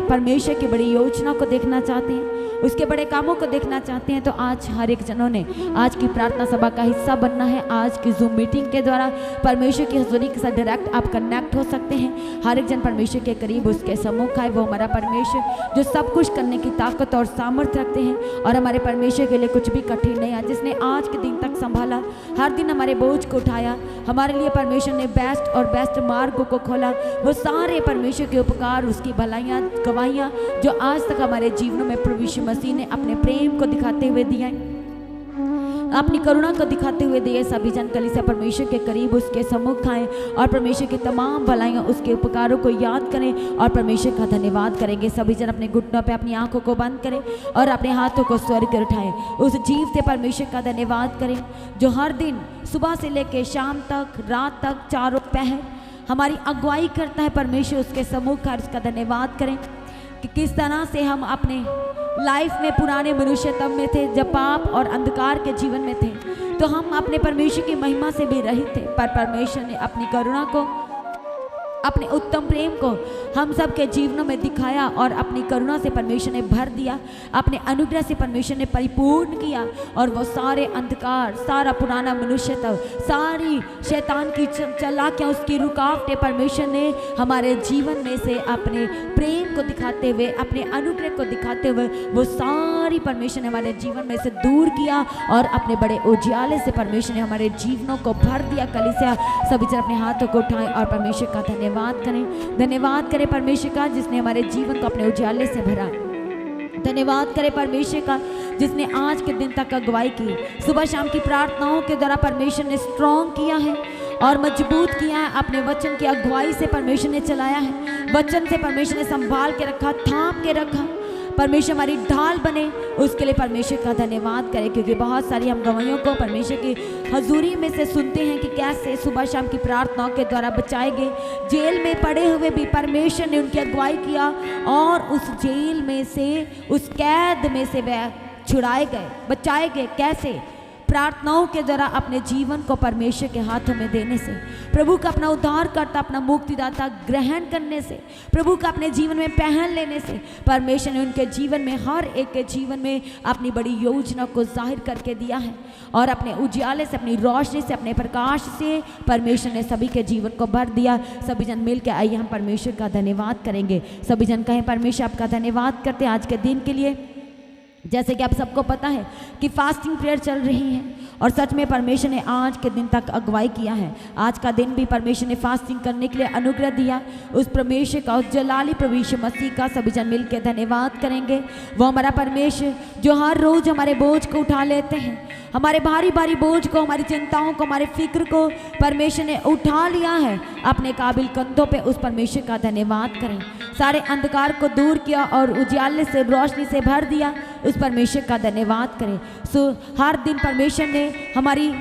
परमेश्वर की बड़ी योजना को देखना चाहते हैं, उसके बड़े कामों को देखना चाहते हैं, तो आज हर एक जनों ने आज की प्रार्थना सभा का हिस्सा बनना है। आज की जूम मीटिंग के द्वारा परमेश्वर की हजूरी के साथ डायरेक्ट आप कनेक्ट हो सकते हैं। हर एक जन परमेश्वर के करीब उसके सम्मुख आए। वो हमारा परमेश्वर जो सब कुछ करने की ताकत और सामर्थ्य रखते हैं, और हमारे परमेश्वर के लिए कुछ भी कठिन नहीं है। जिसने आज के दिन तक संभाला, हर दिन हमारे बोझ को उठाया, हमारे लिए परमेश्वर ने बेस्ट और बेस्ट मार्गों को खोला, वो सारे परमेश्वर के उपकार, उसकी भलाइयाँ, गवाहियाँ जो आज तक हमारे जीवनों में प्रभु यीशु मसीह ने अपने प्रेम को दिखाते हुए दिया, अपनी करुणा को दिखाते हुए दिए। सभी जन कलीसिया परमेश्वर के करीब उसके सम्मुख आए और परमेश्वर की तमाम भलाइयाँ, उसके उपकारों को याद करें और परमेश्वर का धन्यवाद करेंगे। सभी जन अपने घुटनों पे अपनी आंखों को बंद करें और अपने हाथों को स्वर्ग कर उठाएं। उस जीव से परमेश्वर का धन्यवाद करें जो हर दिन सुबह से लेकर शाम तक, रात तक, चारों पहर हमारी अगुवाई करता है। परमेश्वर उसके सम्मुख आकर उसका धन्यवाद करें कि किस तरह से हम अपने लाइफ में पुराने मनुष्यत्व में थे, जब पाप और अंधकार के जीवन में थे, तो हम अपने परमेश्वर की महिमा से भी रहित थे। पर परमेश्वर ने अपनी करुणा को, अपने उत्तम प्रेम को हम सब के जीवनों में दिखाया और अपनी करुणा से परमेश्वर ने भर दिया, अपने अनुग्रह से परमेश्वर ने परिपूर्ण किया, और वो सारे अंधकार, सारा पुराना मनुष्यत्व, सारी शैतान की चालाकियां, उसकी रुकावटें परमेश्वर ने हमारे जीवन में से अपने प्रेम को दिखाते हुए, अपने अनुग्रह को दिखाते हुए, वो सारी परमेश्वर ने हमारे जीवन में से दूर किया और अपने बड़े उजियाले से परमेश्वर ने हमारे जीवनों को भर दिया। कलीसिया सभी जन अपने हाथों को उठाएं और परमेश्वर का धन्यवाद करें। धन्यवाद करें परमेश्वर का जिसने हमारे जीवन को अपने उजाले से भरा। धन्यवाद करें परमेश्वर का जिसने आज के दिन तक अगुवाई की। सुबह शाम की प्रार्थनाओं के द्वारा परमेश्वर ने स्ट्रॉन्ग किया है और मजबूत किया है। अपने वचन की अगुवाई से परमेश्वर ने चलाया है, वचन से परमेश्वर ने संभाल के रखा, थाम के रखा। परमेश्वर हमारी ढाल बने, उसके लिए परमेश्वर का धन्यवाद करें, क्योंकि बहुत सारी हम गवाहियों को परमेश्वर की हजूरी में से सुनते हैं कि कैसे सुबह शाम की प्रार्थनाओं के द्वारा बचाए गए। जेल में पड़े हुए भी परमेश्वर ने उनकी अगुवाई किया और उस जेल में से, उस कैद में से वह छुड़ाए गए, बचाए गए। कैसे? प्रार्थनाओं के द्वारा अपने जीवन को परमेश्वर के हाथों में देने से, प्रभु का अपना उद्धारकर्ता, अपना मुक्तिदाता ग्रहण करने से, प्रभु का अपने जीवन में पहन लेने से परमेश्वर ने उनके जीवन में, हर एक के जीवन में अपनी बड़ी योजना को जाहिर करके दिया है। और अपने उजियाले से, अपनी रोशनी से, अपने प्रकाश से परमेश्वर ने सभी के जीवन को भर दिया। सभी जन मिल के आइए हम परमेश्वर का धन्यवाद करेंगे। सभी जन कहें, परमेश्वर आपका धन्यवाद करते हैं आज के दिन के लिए। जैसे कि आप सबको पता है कि फास्टिंग प्रेयर चल रही है और सच में परमेश्वर ने आज के दिन तक अगुवाई किया है। आज का दिन भी परमेश्वर ने फास्टिंग करने के लिए अनुग्रह दिया। उस परमेश्वर का, उस जलाली प्रभु यीशु मसीह का सभी जन मिल के धन्यवाद करेंगे। वो हमारा परमेश्वर जो हर रोज़ हमारे बोझ को उठा लेते हैं, हमारे भारी भारी बोझ को, हमारी चिंताओं को, हमारे फिक्र को परमेश्वर ने उठा लिया है अपने काबिल कंधों पे। उस परमेश्वर का धन्यवाद करें। सारे अंधकार को दूर किया और उजियाले से, रोशनी से भर दिया। उस परमेश्वर का धन्यवाद करें। हर दिन परमेश्वर ने हमारी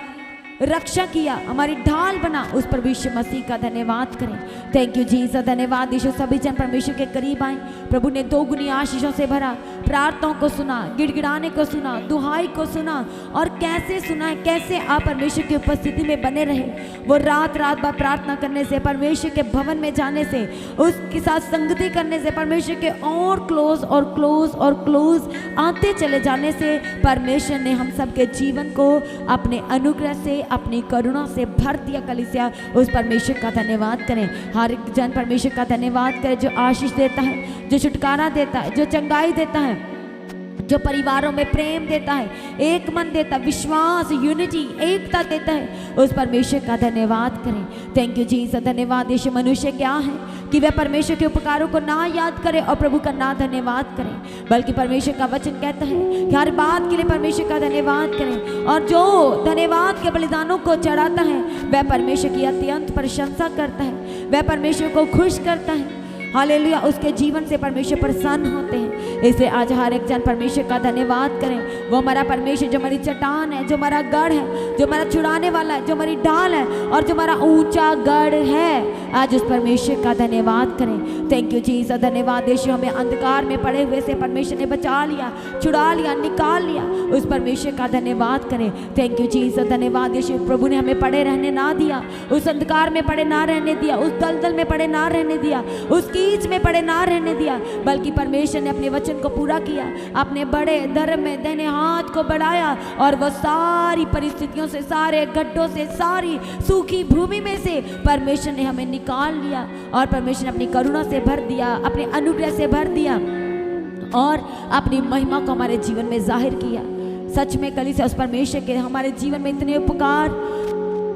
रक्षा किया, हमारी ढाल बना। उस परमेश्वर मसीह का धन्यवाद करें। Thank you Jesus. धन्यवाद यीशु। सभी जन परमेश्वर के करीब आए। प्रभु ने दोगुनी आशीषों से भरा, प्रार्थनाओं को सुना, गिड़गिड़ाने को सुना, दुहाई को सुना। और कैसे सुना है, कैसे आप परमेश्वर की उपस्थिति में बने रहे। वो रात रात भर प्रार्थना करने से, परमेश्वर के भवन में जाने से, उसके साथ संगति करने से, परमेश्वर के और क्लोज और क्लोज और क्लोज आते चले जाने से परमेश्वर ने हम सबके जीवन को अपने अनुग्रह से, अपनी करुणा से भर दिया। कलीसिया उस परमेश्वर का धन्यवाद करें। हर एक जन परमेश्वर का धन्यवाद करें जो आशीष देता है, जो छुटकारा देता है, जो चंगाई देता है, जो परिवारों में प्रेम देता है, एक मन देता है, विश्वास, यूनिटी, एकता देता है। उस परमेश्वर का धन्यवाद करें। Thank you Jesus. धन्यवाद यीशु। मनुष्य क्या है कि वह परमेश्वर के उपकारों को ना याद करे और प्रभु का ना धन्यवाद करें, बल्कि परमेश्वर का वचन कहता है कि हर बात के लिए परमेश्वर का धन्यवाद करें। और जो धन्यवाद के बलिदानों को चढ़ाता है वह परमेश्वर की अत्यंत प्रशंसा करता है, वह परमेश्वर को खुश करता है। हालेलुया। उसके जीवन से परमेश्वर प्रसन्न होते हैं। इसलिए आज हर एक जन परमेश्वर का धन्यवाद करें। वो हमारा परमेश्वर जो हमारी चट्टान है, जो हमारा गढ़ है, जो हमारा छुड़ाने वाला है, जो हमारी ढाल है और जो हमारा ऊंचा गढ़ है। आज उस परमेश्वर का धन्यवाद करें। Thank you Jesus. धन्यवाद यीशु। हमें अंधकार में पड़े हुए से परमेश्वर ने बचा लिया, छुड़ा लिया, निकाल लिया। उस परमेश्वर का धन्यवाद करें। Thank you Jesus. धन्यवाद यीशु। प्रभु ने हमें पड़े रहने ना दिया, उस अंधकार में पड़े ना रहने दिया, उस दलदल में पड़े ना रहने दिया, उसकी कीच में पड़े ना रहने दिया, बल्कि परमेश्वर ने अपने वचन को पूरा किया, अपने बड़े धर्म में दाहिने हाथ को बढ़ाया और वह सारी परिस्थितियों से, सारे गड्ढों से, सारी सूखी भूमि में से परमेश्वर ने हमें निकाल लिया और परमेश्वर ने अपनी करुणा से भर दिया, अपने अनुग्रह से भर दिया और अपनी महिमा को हमारे जीवन में जाहिर किया। सच में कलीसिया उस परमेश्वर के हमारे जीवन में इतने उपकार,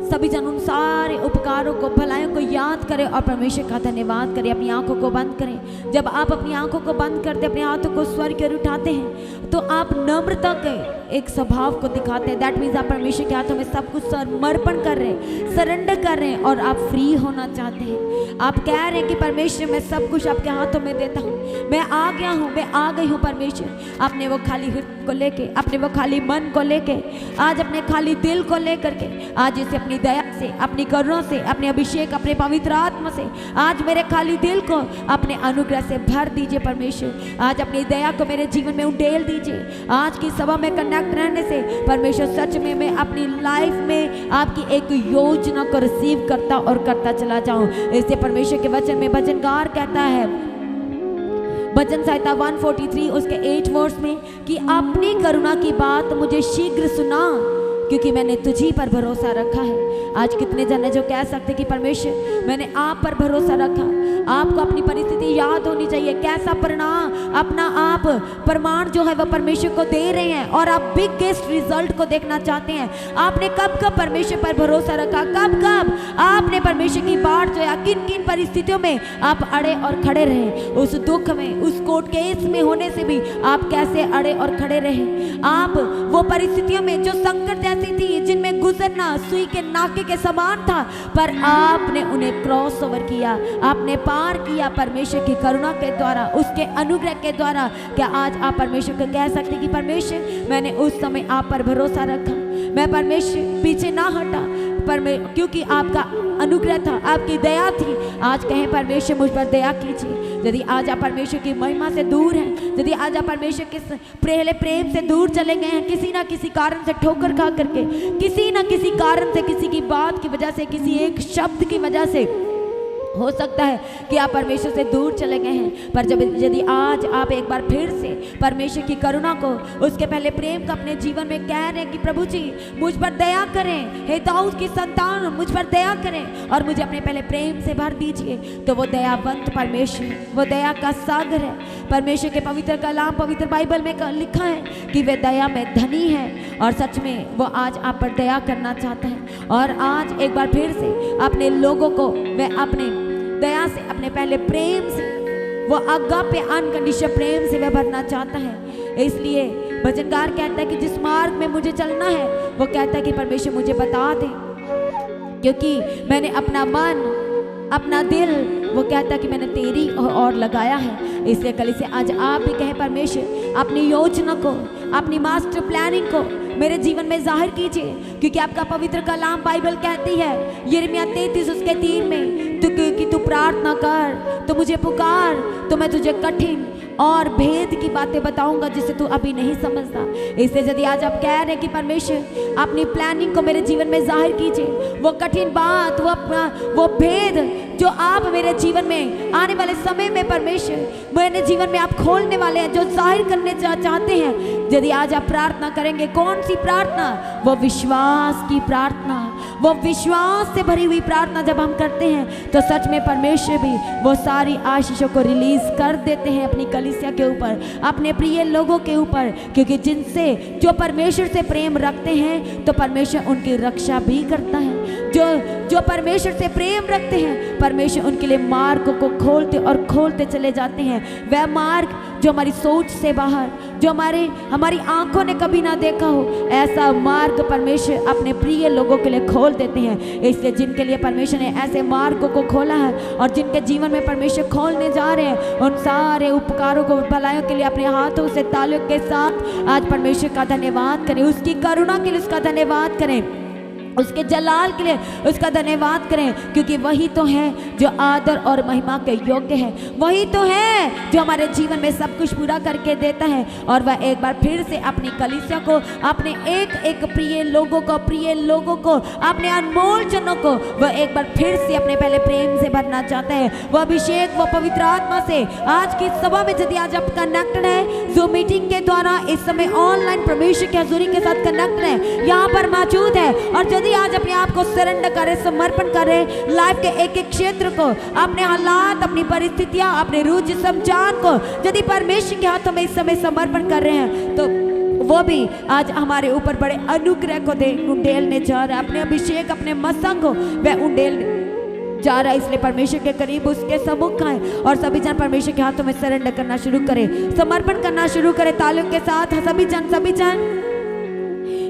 सभी जन उन सारे उपकारों को, भलाइयों को याद करें और परमेश्वर का धन्यवाद करें। अपनी आंखों को बंद करें। जब आप अपनी आंखों को बंद करते, अपने हाथों को स्वर की ओर उठाते हैं, तो आप नम्रता के एक स्वभाव को दिखाते हैं। दैट मीन्स आप परमेश्वर के हाथों में सब कुछ समर्पण कर रहे हैं, सरेंडर कर रहे हैं और आप फ्री होना चाहते हैं। आप कह रहे हैं कि परमेश्वर मैं सब कुछ आपके हाथों में देता हूँ, मैं आ गया हूँ, मैं आ गई हूँ परमेश्वर। अपने वो खाली हृदय को लेके, अपने वो खाली मन को लेके, आज अपने खाली दिल को लेकर के, आज इसे अपनी दया से, अपनी करुणा से, अपने अभिषेक, अपने पवित्र आत्मा से, आज मेरे खाली दिल को अपने अनुग्रह से भर दीजिए परमेश्वर। आज अपनी दया को मेरे जीवन में उंडेल दीजिए। आज की सभा में कनेक्ट रहने से परमेश्वर सच में मैं अपनी लाइफ में आपकी एक योजना को रिसीव करता और करता चला जाऊं। इससे परमेश्वर के वचन में भजनकार कहता है, भजन संहिता 143 उसके 8 वर्स में, कि अपनी करुणा की बात मुझे शीघ्र सुना, क्योंकि मैंने तुझी पर भरोसा रखा है। आज कितने जन है जो कह सकते कि परमेश्वर मैंने आप पर भरोसा रखा। आपको अपनी परिस्थिति याद होनी चाहिए, कैसा परिणाम, अपना आप प्रमाण जो है वह परमेश्वर को दे रहे हैं और आप बिगेस्ट रिजल्ट को देखना चाहते हैं। आपने कब कब परमेश्वर पर भरोसा रखा, कब कब आपने परमेश्वर की बाट जोया, किन किन परिस्थितियों में आप अड़े और खड़े रहे। उस दुख में, उस कोर्ट केस में होने से भी आप कैसे अड़े और खड़े रहे। आप वो परिस्थितियों में जो संकट जैसी थी, जिनमें गुजरना सुई के नाके के समान था, पर आपने उन्हें क्रॉस ओवर किया, आपने पार किया परमेश्वर की करुणा के द्वारा, उसके अनुग्रह के द्वारा। क्या आज आप परमेश्वर को कह सकते कि परमेश्वर मैंने उस समय आप पर भरोसा रखा, मैं परमेश्वर पीछे ना हटा, क्योंकि आपका अनुग्रह था, आपकी दया थी। आज कहें परमेश्वर मुझ पर दया कीजिए। यदि आज आप परमेश्वर की महिमा से दूर हैं, यदि आज आप परमेश्वर के पहले प्रेम से दूर चले गए हैं, किसी ना किसी कारण से ठोकर खा करके, किसी ना किसी कारण से, किसी की बात की वजह से, किसी एक शब्द की वजह से, हो सकता है कि आप परमेश्वर से दूर चले गए हैं। पर जब यदि आज आप एक बार फिर से परमेश्वर की करुणा को, उसके पहले प्रेम को अपने जीवन में कह रहे हैं कि प्रभु जी मुझ पर दया करें, हे दाऊद की संतान मुझ पर दया करें और मुझे अपने पहले प्रेम से भर दीजिए, तो वो दयावंत परमेश्वर, वो दया का सागर है। परमेश्वर के पवित्र कलाम, पवित्र बाइबल में लिखा है कि वे दया में धनी है और सच में वो आज आप पर दया करना चाहता है। और आज एक बार फिर से अपने लोगों को वह अपने दया से, अपने पहले प्रेम से, वो अगापे अनकंडीशनल प्रेम से वह भरना चाहता है। इसलिए भजनकार कहता है कि जिस मार्ग में मुझे चलना है, वो कहता है कि परमेश्वर मुझे बता दे, क्योंकि मैंने अपना मन, अपना दिल, वो कहता है कि मैंने तेरी और लगाया है। इसलिए कलीसिया आज आप भी कहें परमेश्वर अपनी योजना को, अपनी मास्टर प्लानिंग को मेरे जीवन में जाहिर कीजिए, क्योंकि आपका पवित्र कलाम बाइबल कहती है यिर्मयाह 33 उसके 3 में, कि तू प्रार्थना कर, तो मुझे पुकार, तो मैं तुझे कठिन और भेद की बातें बताऊंगा जिसे तू अभी नहीं समझता। इसलिए यदि आज आप कह रहे हैं कि परमेश्वर अपनी प्लानिंग को मेरे जीवन में जाहिर कीजिए, वो कठिन बात, वो भेद जो आप मेरे जीवन में आने वाले समय में परमेश्वर मेरे जीवन में आप खोलने वाले हैं, जो जाहिर करने चाहते हैं, यदि आज आप प्रार्थना करेंगे, कौन सी प्रार्थना? वो विश्वास की प्रार्थना, वो विश्वास से भरी हुई प्रार्थना जब हम करते हैं तो सच में परमेश्वर भी वो सारी आशीषों को रिलीज कर देते हैं अपनी कलीसिया के ऊपर, अपने प्रिय लोगों के ऊपर, क्योंकि जिनसे जो परमेश्वर से प्रेम रखते हैं तो परमेश्वर उनकी रक्षा भी करता है। जो परमेश्वर से प्रेम रखते हैं, परमेश्वर उनके लिए मार्ग को खोलते और खोलते चले जाते हैं। वह मार्ग जो हमारी सोच से बाहर, जो हमारी आंखों ने कभी ना देखा हो, ऐसा मार्ग परमेश्वर अपने प्रिय लोगों के लिए खोल देते हैं। इसलिए जिनके लिए परमेश्वर ने ऐसे मार्गों को खोला है और जिनके जीवन में परमेश्वर खोलने जा रहे हैं, उन सारे उपकारों को, भलाइयों के लिए अपने हाथों से ताल्लुक के साथ आज परमेश्वर का धन्यवाद करें, उसकी करुणा के लिए उसका धन्यवाद करें। उसके जलाल के लिए उसका धन्यवाद करें, क्योंकि वही तो है जो आदर और महिमा के योग्य है। वही तो है जो हमारे जीवन में सब कुछ पूरा करके देता है। और वह एक बार फिर से अपनी कलीसिया को, अपने एक एक प्रिय लोगों को, अपने अनमोल जनों को वह एक बार फिर से अपने पहले प्रेम से भरना चाहता है, वह अभिषेक, वह पवित्र आत्मा से। आज की सभा में यदि आज आप कनेक्टेड है जो मीटिंग के द्वारा इस समय ऑनलाइन परमेश्वर की हजूरी के साथ कनेक्टेड है, यहाँ पर मौजूद है, और यदि आज अपने आप को सरेंडर करें, समर्पण करें लाइफ के एक एक क्षेत्र को, अपने हालात, अपनी परिस्थितियां, अपने रूह जिस्म जान को यदि परमेश्वर के हाथों में इस समय समर्पण कर रहे हैं, तो वो भी आज हमारे ऊपर बड़े अनुग्रह को उंडेलने जा रहा है। अपने अभिषेक, अपने मसा को वह उंडेलने जा रहा है। इसलिए परमेश्वर के करीब उसके सम्मुख आए और सभी जन परमेश्वर के हाथों में सरेंडर करना शुरू करें, समर्पण करना शुरू करें तालियों के साथ। सभी जन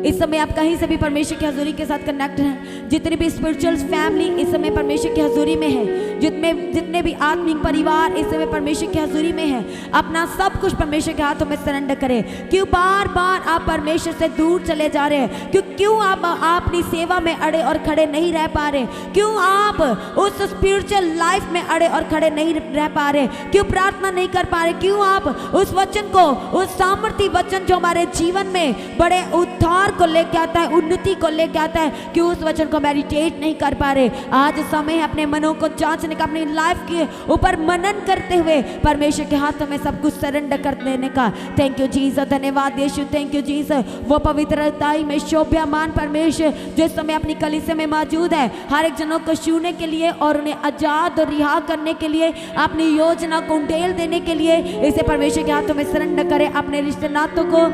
इस समय आप कहीं से भी परमेश्वर की हजूरी के साथ कनेक्ट हैं, जितनी भी स्पिरिचुअल फैमिली इस समय परमेश्वर की हजूरी में है, जितने भी आत्मिक परिवार इस समय परमेश्वर की हजूरी में है, अपना सब कुछ परमेश्वर के हाथों में सरेंडर करें। क्यों बार बार आप परमेश्वर से दूर चले जा रहे हैं? क्यों आप अपनी सेवा में अड़े और खड़े नहीं रह पा रहे? क्यों आप उस स्पिरिचुअल लाइफ में अड़े और खड़े नहीं रह पा रहे? क्यों प्रार्थना नहीं कर पा रहे? क्यों आप उस वचन को, उस सामर्थी वचन जो हमारे जीवन में बड़े उद्धार को लेके आता है, उन्नति को लेके आता है, क्यों उस वचन को मेडिटेट नहीं कर पा रहे? आज समय है अपने मनों को जांचने का, अपनी लाइफ के ऊपर मनन करते हुए परमेश्वर के हाथों में सब कुछ सरेंडर कर देने का। थैंक यू जीसस, धन्यवाद यीशु, थैंक यू जीसस। वो पवित्रताई में शोभ्यमान परमेश्वर जो इस समय अपनी कलीसिया में मौजूद है, हर एक जनों को छूने के लिए और उन्हें आजाद और रिहा करने के लिए, अपनी योजना को उंडेल देने के लिए इसे परमेश्वर के हाथों में सरेंडर करें। अपने रिश्ते नातों को,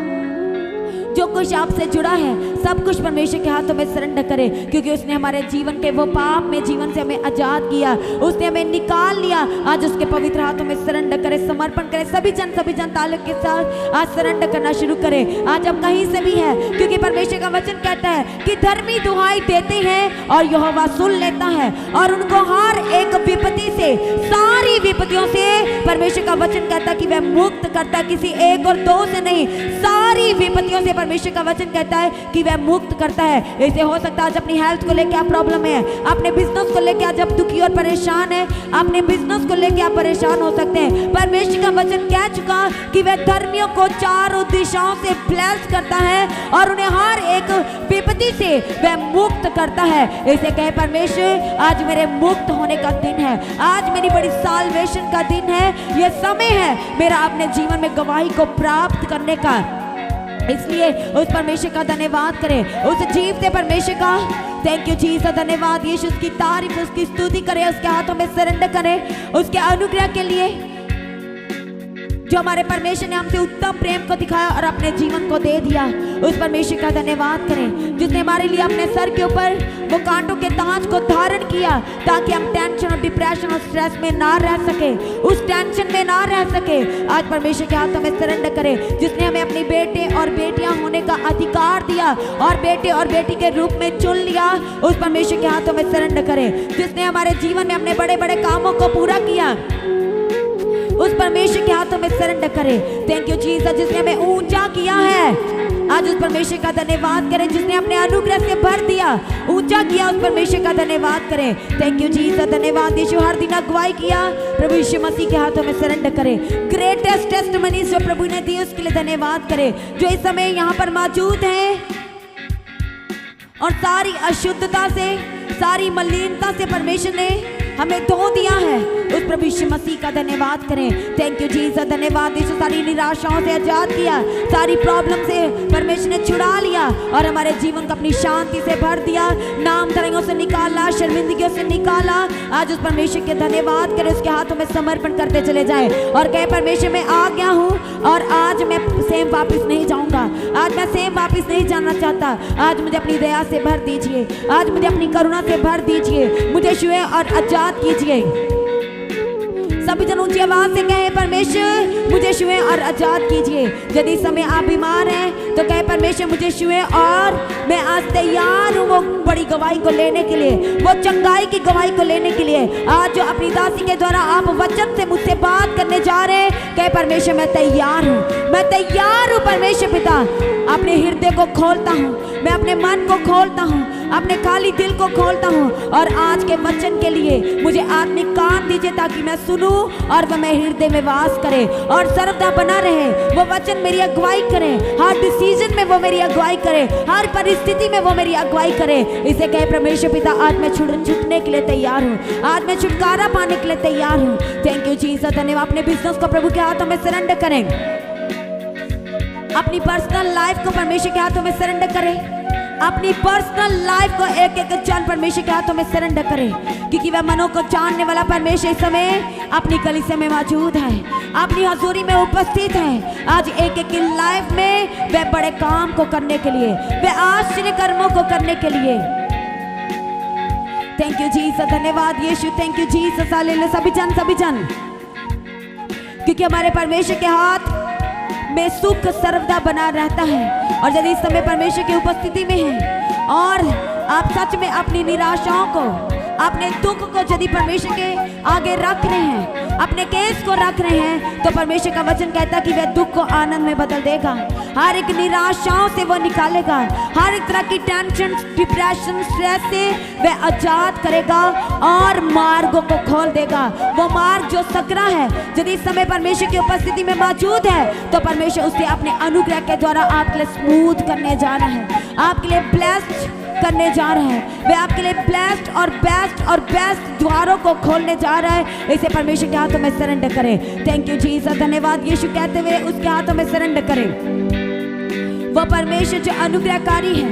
जो कुछ आपसे जुड़ा है, सब कुछ परमेश्वर के हाथों में सरेंडर करें, क्योंकि उसने हमारे जीवन के वो पाप में जीवन से हमें आजाद किया, उसने हमें निकाल लिया। आज उसके पवित्र हाथों में सरेंडर करें, समर्पण करें। सभी जन ताल्लुक के साथ आज सरेंडर करना शुरू करें। आज हम कहीं से भी है, क्योंकि परमेश्वर का वचन कहता है कि धर्मी दुहाई देते हैं और यहोवा सुन लेता है, और उनको हर एक विपत्ति से, सारी विपत्तियों से परमेश्वर का वचन कहता है कि वह मुक्त करता है, किसी एक और दो से नहीं, सारी विपत्तियों से परमेश्वर का वचन कहता है कि वह मुक्त करता है। इसे हो सकता है आज अपनी हेल्थ को लेकर आप प्रॉब्लम है, अपने बिजनेस को लेकर आज आप दुखी और परेशान है, अपने बिजनेस को लेकर आप परेशान हो सकते हैं। परमेश्वर का वचन कह चुका कि वह धर्मियों को चारों दिशाओं से ब्लेस करता है और उन्हें हर एक विपत्ति से वह मुक्त करता है। इसे कहे परमेश्वर, आज मेरे मुक्त होने का दिन है, आज मेरी बड़ी साल्वेशन का दिन है, यह समय है मेरा अपने जीवन में गवाही को प्राप्त करने का। इसलिए उस परमेश्वर का धन्यवाद करें, उस जीवते परमेश्वर का थैंक यू जीसस, धन्यवाद यीशु, उसकी तारीफ, उसकी स्तुति करें, उसके हाथों में सरेंडर करें, उसके अनुग्रह के लिए जो हमारे परमेश्वर ने हमसे उत्तम प्रेम को दिखाया और अपने जीवन को दे दिया। उस परमेश्वर का धन्यवाद करें जिसने हमारे लिए अपने सर के ऊपर वो कांटों के ताज को धारण किया, ताकि हम टेंशन और डिप्रेशन और स्ट्रेस में ना रह सके, उस टेंशन में ना रह सके। आज परमेश्वर के हाथों में सरेंडर करें, जिसने हमें अपने बेटे और बेटियां होने का अधिकार दिया और बेटे और बेटी के रूप में चुन लिया। उस परमेश्वर के हाथों में सरेंडर करें, जिसने हमारे जीवन में अपने बड़े बड़े कामों को पूरा किया। उस परमेश्वर के हाथों में सरेंडर करें। थैंक यू जीसस, जिसने हमें ऊंचा किया है। आज उस परमेश्वर का धन्यवाद करें जिसने अपने अनुग्रह से भर दिया, ऊंचा किया। उस परमेश्वर का धन्यवाद करें। थैंक यू जीसस, धन्यवाद यीशु। हर दिन अगुवाई किया, प्रभु यीशु मसीह के हाथों में सरेंडर करें। ग्रेटेस्ट टेस्टिमनी जो प्रभु ने दी उसके लिए धन्यवाद करें, जो इस समय यहाँ पर मौजूद हैं और सारी अशुद्धता से, सारी मलिनता से परमेश्वर ने हमें धो दिया है। उस प्रभु यीशु मसीह का धन्यवाद करें। थैंक यू जीसस, धन्यवाद यीशु। सारी निराशाओं से आजाद किया, सारी प्रॉब्लम से परमेश्वर ने छुड़ा लिया और हमारे जीवन को अपनी शांति से भर दिया, नाम धराइयों से निकाला, शर्मिंदगियों से निकाला। आज उस परमेश्वर के धन्यवाद करें, उसके हाथों में समर्पण करते चले जाए और कहे परमेश्वर मैं आ गया हूँ और आज मैं सेम वापिस नहीं जाऊँगा, आज मैं सेम वापिस नहीं जाना चाहता। आज मुझे अपनी दया से भर दीजिए, आज मुझे अपनी करुणा से भर दीजिए, मुझे छुए और आजाद कीजिए। सभी जन ऊंची आवाज से कहे परमेश्वर मुझे छुए और आजाद कीजिए। यदि समय आप बीमार हैं तो कहे परमेश्वर मुझे छुए और मैं आज तैयार हूँ वो बड़ी गवाही को लेने के लिए, वो चंगाई की गवाही को लेने के लिए। आज जो अपनी दासी के द्वारा आप वचन से मुझसे बात करने जा रहे हैं, कहे परमेश्वर मैं तैयार हूँ, मैं तैयार हूँ परमेश्वर पिता। अपने हृदय को खोलता हूँ, मैं अपने मन को खोलता हूँ, अपने खाली दिल को खोलता हूँ और आज के वचन के लिए मुझे आत्मिक कान दीजिए ताकि मैं सुनूं और वह मेरे हृदय में वास करे और सर्वदा बना रहे। वो वचन मेरी अगुवाई करे, हर डिसीजन में वो मेरी अगुवाई करे, हर परिस्थिति में वो मेरी अगुवाई करे। इसे कहे परमेश्वर पिता, आज मैं छूटने के लिए तैयार हूँ, आज मैं छुटकारा पाने के लिए तैयार हूँ। Thank you Jesus. धन्यवाद। अपने बिजनेस को प्रभु के हाथों में सरेंडर करें, अपनी पर्सनल लाइफ को परमेश्वर के हाथों में सरेंडर करें, अपनी पर्सनल लाइफ को एक एक जान परमेश्वर के हाथों में सरेंडर करें, क्योंकि वह मनों को जानने वाला परमेश्वर इस समय अपनी कलीसिया में मौजूद है, अपनी हजूरी में उपस्थित है। आज एक एक की लाइफ में वह बड़े काम को करने के लिए, वह आश्चर्य कर्मों को करने के लिए। Thank you Jesus. धन्यवाद Yeshu. Thank you Jesus. Hallelujah. सभी जन क्योंकि हमारे परमेश्वर के हाथ में सुख सर्वदा बना रहता है। और यदि इस समय परमेश्वर की उपस्थिति में है और आप सच में अपनी निराशाओं को, अपने दुख को यदि परमेश्वर के आगे रख रहे हैं, अपने केस को रख रहे हैं, तो परमेश्वर का वचन कहता है कि वह दुख को आनंद में बदल देगा, हर एक निराशाओं से वो निकालेगा, हर एक तरह की टेंशन, डिप्रेशन, स्ट्रेस से वह आजाद करेगा और मार्गों को खोल देगा। वो मार्ग जो सकरा है, यदि इस समय परमेश्वर की उपस्थिति में मौजूद है, तो परमेश्वर उसे अपने अनुग्रह के द्वारा आपके लिए स्मूथ करने जा रहा है, आपके लिए ब्लेस्ड करने जा रहा है। वह आपके लिए ब्लेस्ड और बेस्ट द्वारों को खोलने जा रहा है। इसे परमेश्वर के हाथों में सरेंडर करें। Thank you Jesus. धन्यवाद यीशु कहते हुए उसके हाथों में सरेंडर करें। वो परमेश्वर जो अनुग्रहकारी है,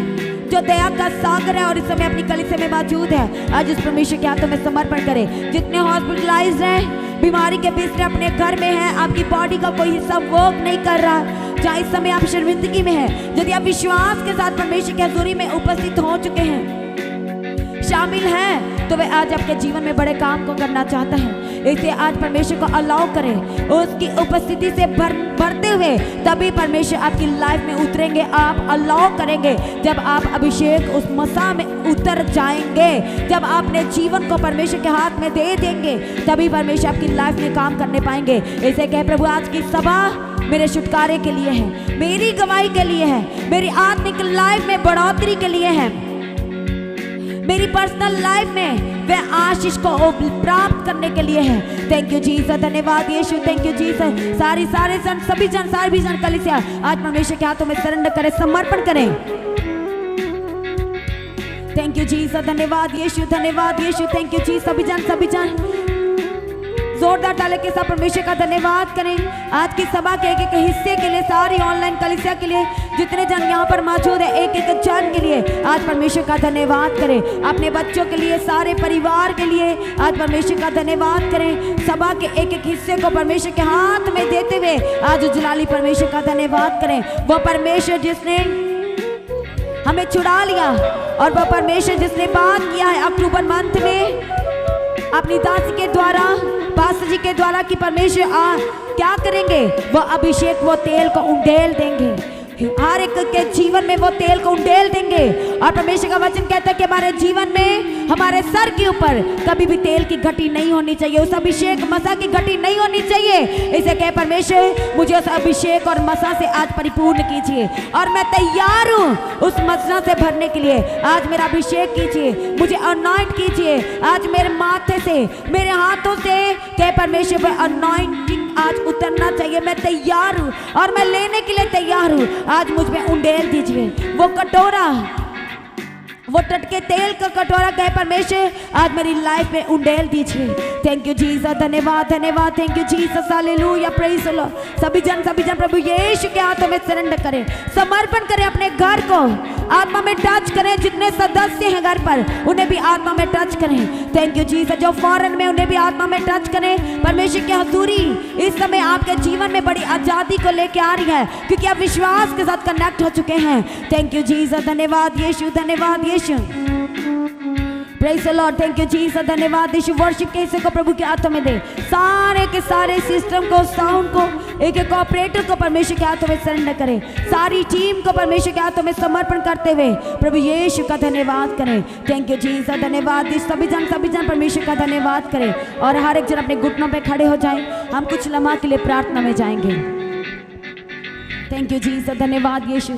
जो दया का सागर है और इस समय अपनी कलीसिया में मौजूद है, आज उस परमेश्वर के हाथों में समर्पण करें। जितने हॉस्पिटलाइज्ड हैं, बीमारी के बिस्तर अपने घर में हैं, आपकी बॉडी का कोई हिस्सा वर्क नहीं कर रहा, जहाँ इस समय आप शर्मिंदगी में हैं, यदि आप विश्वास के साथ परमेश्वर की हजूरी में उपस्थित हो चुके हैं, शामिल हैं, तो वह आज आपके जीवन में बड़े काम को करना चाहता है। इसे आज परमेश्वर को अलाउ करें, उसकी उपस्थिति से बढ़ते हुए तभी परमेश्वर आपकी लाइफ में उतरेंगे। आप अलाउ करेंगे जब आप अभिषेक उस मसा में उतर जाएंगे, जब आपने जीवन को परमेश्वर के हाथ में दे देंगे, तभी परमेश्वर आपकी लाइफ में काम करने पाएंगे। इसे कहे प्रभु, आज की सभा मेरे छुटकारे के लिए है, मेरी गवाही के लिए है, मेरी आत्मिक लाइफ में बढ़ोतरी के लिए है, मेरी पर्सनल लाइफ में वह आशीष को प्राप्त करने के लिए है। Thank you Jesus. धन्यवाद यीशु। Thank you Jesus. सारे सभी जन कलीसिया आज परमेश्वर के हाथों में सरेंडर करें, समर्पण करें। Thank you Jesus. धन्यवाद यीशु। धन्यवाद यीशु। Thank you Jesus. सभी जन जोरदार ताली के साथ परमेश्वर का धन्यवाद करें। आज की सभा के एक एक हिस्से के लिए, सारी ऑनलाइन कलीसिया के लिए, जितने जन यहाँ पर मौजूद है, एक एक जन के लिए आज परमेश्वर का धन्यवाद करें। अपने बच्चों के लिए, सारे परिवार के लिए आज परमेश्वर का धन्यवाद करें। सभा के एक एक हिस्से को परमेश्वर के हाथ में देते हुए आज उजलाली परमेश्वर का धन्यवाद करें। वो परमेश्वर जिसने हमें छुड़ा लिया और वह परमेश्वर जिसने बात किया है अक्टूबर मंथ में अपनी दासी के द्वारा, पास्टर जी के द्वारा, कि परमेश्वर क्या करेंगे, वो अभिषेक, वो तेल को उंडेल देंगे, हर एक के जीवन में वो तेल को उंडेल देंगे। और परमेश्वर का वचन कहता है कि हमारे जीवन में, हमारे सर के ऊपर कभी भी तेल की घटी नहीं होनी चाहिए, उस अभिषेक मसा की घटी नहीं होनी चाहिए। इसे कहे परमेश्वर, मुझे उस अभिषेक और मसा से आज परिपूर्ण कीजिए और मैं तैयार हूँ उस मसा से भरने के लिए। आज मेरा अभिषेक कीजिए, मुझे अनॉइंट कीजिए, आज मेरे माथे से, मेरे हाथों से कहे परमेश्वर, वह अनॉइंटिंग आज उतरना चाहिए। मैं तैयार हूँ और मैं लेने के लिए तैयार हूँ। आज मुझ में उंडेल दीजिए वो कटोरा, वो टटके तेल का कटोरा, कहे परमेश्वर आज मेरी लाइफ में उंडेल दीजिए। Thank you Jesus. धन्यवाद। Thank you Jesus. Hallelujah. Praise the Lord. सभी जन प्रभु यीशु के हाथों में सरेंडर करें, समर्पण करें। अपने घर को आत्मा में टच करें। जितने सदस्य हैं घर पर, उन्हें भी आत्मा में टच करें। Thank you Jesus. जो फॉरेन में, उन्हें भी आत्मा में टच करें। परमेश्वर की हजूरी इस समय आपके जीवन में बड़ी आजादी को लेके आ रही है, क्योंकि आप विश्वास के साथ कनेक्ट हो चुके हैं। Thank you Jesus. धन्यवाद यीशु। धन्यवाद Yeshu. Praise the Lord. Thank you Jesus. धन्यवाद यीशु। वर्शिप के हिस्से को प्रभु के हाथों में दे, सारे के सारे सिस्टम को, साउंड को, एक एक ऑपरेटर को परमेश्वर के हाथों में सरेंडर करें। सारी टीम को परमेश्वर के हाथों में समर्पण करते हुए प्रभु यीशु का धन्यवाद करें। Thank you Jesus. धन्यवाद। सभी जन परमेश्वर का धन्यवाद करें और हर एक जन अपने घुटनों पे खड़े हो जाएं। हम कुछ लम्हा के लिए प्रार्थना में जाएंगे। थैंक यू जीसस, धन्यवाद यीशु।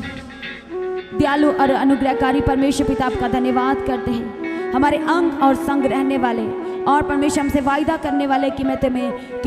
दयालु और अनुग्रहकारी परमेश्वर पिता आपका धन्यवाद करते हैं, हमारे अंग और संग रहने वाले और परमेश्वर हमसे वायदा करने वाले कि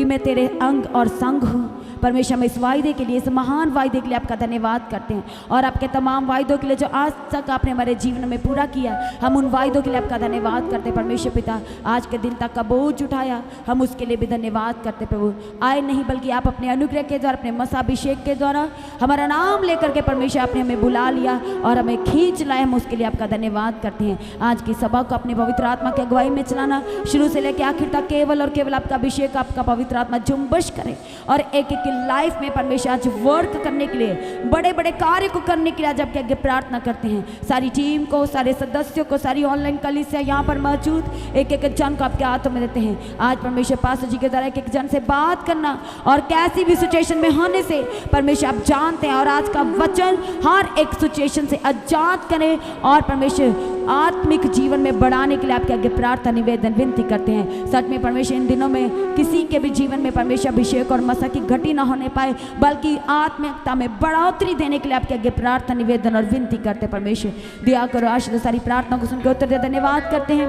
मैं तेरे अंग और संग हूँ। परमेश्वर हम इस वायदे के लिए, इस महान वायदे के लिए आपका धन्यवाद करते हैं और आपके तमाम वायदों के लिए जो आज तक आपने हमारे जीवन में पूरा किया, हम उन वायदों के लिए आपका धन्यवाद करते हैं। परमेश्वर पिता आज के दिन तक का बोझ उठाया, हम उसके लिए भी धन्यवाद करते प्रभु। आए नहीं बल्कि आप अपने अनुग्रह के द्वारा, अपने मसाभिषेक के द्वारा हमारा नाम लेकर के परमेश्वर आपने हमें बुला लिया और हमें खींच लाए, हम उसके लिए आपका धन्यवाद करते हैं। आज की सभा को अपने पवित्र आत्मा की अगुवाई में चलाना, शुरू से लेकर आखिर तक केवल और केवल आपका अभिषेक, आपका पवित्र आत्मा जुम्बश करे और एक एक लाइफ में परमेश्वर आज वर्क करने के लिए, बड़े बड़े कार्य को करने के लिए आज आपके आगे प्रार्थना करते हैं। सारी टीम को, सारे सदस्यों को, सारी ऑनलाइन कलीसिया यहाँ पर मौजूद एक एक जन को आपके हाथों में देते हैं। आज परमेश्वर पास्टर जी के द्वारा एक एक जन से बात करना और कैसी भी सिचुएशन में होने से परमेश्वर आप जानते हैं, और आज का वचन हर एक सिचुएशन से आजाद करें और परमेश्वर आत्मिक जीवन में बढ़ाने के लिए आपके आगे प्रार्थना निवेदन विनती करते हैं। सच में परमेश्वर इन दिनों में किसी के भी जीवन में परमेश्वर अभिषेक और मसा की घटी ना होने पाए, बल्कि आत्मिकता में बढ़ोतरी देने के लिए आपके आगे प्रार्थना निवेदन और विनती करते हैं। परमेश्वर दया करो, आशीर्वाद। सारी प्रार्थना को सुनकर उत्तर दे धन्यवाद करते हैं।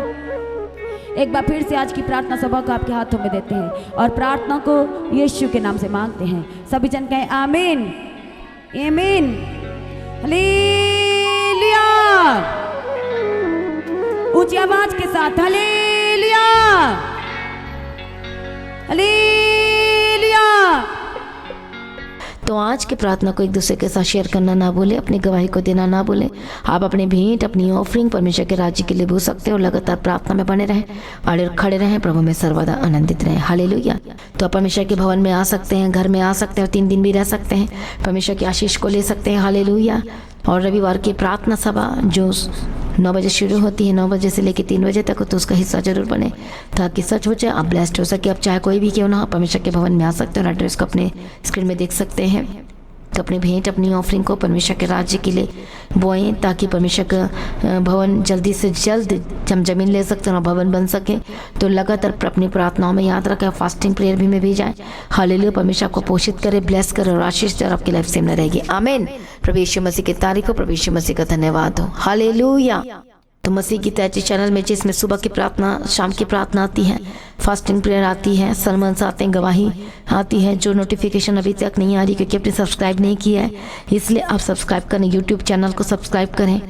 एक बार फिर से आज की प्रार्थना सभा को आपके हाथों में देते हैं और प्रार्थना को यीशु के नाम से मांगते हैं। सभी जन कहें आमीन, आमीन, हालेलुया। ऊंची आवाज के साथ हालेलुया, हालेलुया। तो आज की प्रार्थना को एक दूसरे के साथ शेयर करना ना भूलें, अपनी गवाही को देना ना भूलें। आप अपनी भेंट, अपनी ऑफरिंग परमेश्वर के राज्य के लिए भूल सकते हैं और लगातार प्रार्थना में बने रहें और खड़े रहें, प्रभु में सर्वदा आनंदित रहें। हालेलुया। तो आप परमेश्वर के भवन में आ सकते हैं, घर में आ सकते हैं और 3 दिन भी रह सकते हैं, परमेश्वर की आशीष को ले सकते हैं। हालेलुया। और रविवार की प्रार्थना सभा जो 9 बजे शुरू होती है, 9 बजे से लेकर 3 बजे तक, तो उसका हिस्सा जरूर बने ताकि सच हो जाए, आप ब्लेस्ड हो सके। आप चाहे कोई भी क्यों ना हो, परमेश्वर के भवन में आ सकते हैं और एड्रेस को अपने स्क्रीन में देख सकते हैं। तो अपनी भेंट, अपनी ऑफरिंग को परमेश्वर के राज्य के लिए बोएं ताकि परमेश्वर का भवन जल्दी से जल्द हम जमीन ले सकते हैं और भवन बन सके। तो लगातार अपनी प्रार्थनाओं में याद रखें, फास्टिंग प्रेयर भी में भी जाएं। हालेलुया। परमेश्वर आपको पोषित करे, ब्लेस करे और आशीष दे और आपकी लाइफ सेम न रहेगी। आमीन। प्रभु यीशु मसीह की तारीफ हो, प्रभु यीशु मसीह का धन्यवाद हो। हालेलुया। तो मसीह की तैयारी चैनल में जिसमें सुबह की प्रार्थना, शाम की प्रार्थना आती है, फास्टिंग प्रेयर आती है, सरमन्स आते हैं, गवाही आती है। जो नोटिफिकेशन अभी तक नहीं आ रही क्योंकि आपने सब्सक्राइब नहीं किया है, इसलिए आप सब्सक्राइब करें, यूट्यूब चैनल को सब्सक्राइब करें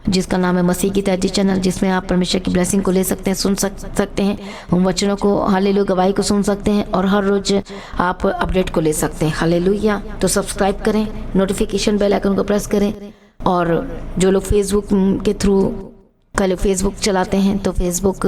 जिसका नाम है मसीह की तैयारी चैनल, जिसमें आप परमेश्वर की ब्लेसिंग को ले सकते हैं, सुन सकते हैं, उन वचनों को, हालेलुया, गवाही को सुन सकते हैं और हर रोज आप अपडेट को ले सकते हैं। हालेलुया। तो सब्सक्राइब करें, नोटिफिकेशन बेल आइकन को प्रेस करें। और जो लोग फेसबुक के थ्रू कल फेसबुक चलाते हैं तो फेसबुक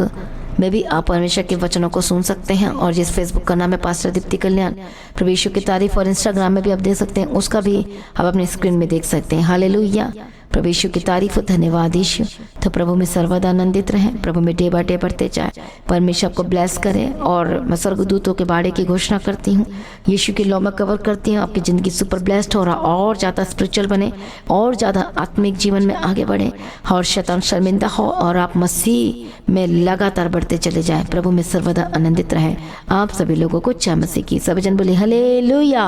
में भी आप परमेश्वर के वचनों को सुन सकते हैं, और जिस फेसबुक का नाम है पास्टर दीप्ति कल्याण, प्रभु यीशु की तारीफ, और इंस्टाग्राम में भी आप देख सकते हैं, उसका भी आप अपनी स्क्रीन में देख सकते हैं। हालेलुया। प्रभु यीशु की तारीफ, धन्यवाद यीशु। तो प्रभु में सर्वदा आनंदित रहें, प्रभु में डे बाय डे बढ़ते जाए, परमेश्वर को ब्लेस करें। और मैं स्वर्गदूतों के बाड़े की घोषणा करती हूँ, यीशु की लौ में कवर करती हूँ, आपकी ज़िंदगी सुपर ब्लेस्ड हो रहा, और ज़्यादा स्पिरिचुअल बने, और ज़्यादा आत्मिक जीवन में आगे बढ़े, और शैतान शर्मिंदा हो और आप मसीह में लगातार बढ़ते चले जाएं। प्रभु में सर्वदा आनंदित रहें। आप सभी लोगों को जय मसीह की। सभी जन बोले हालेलुया।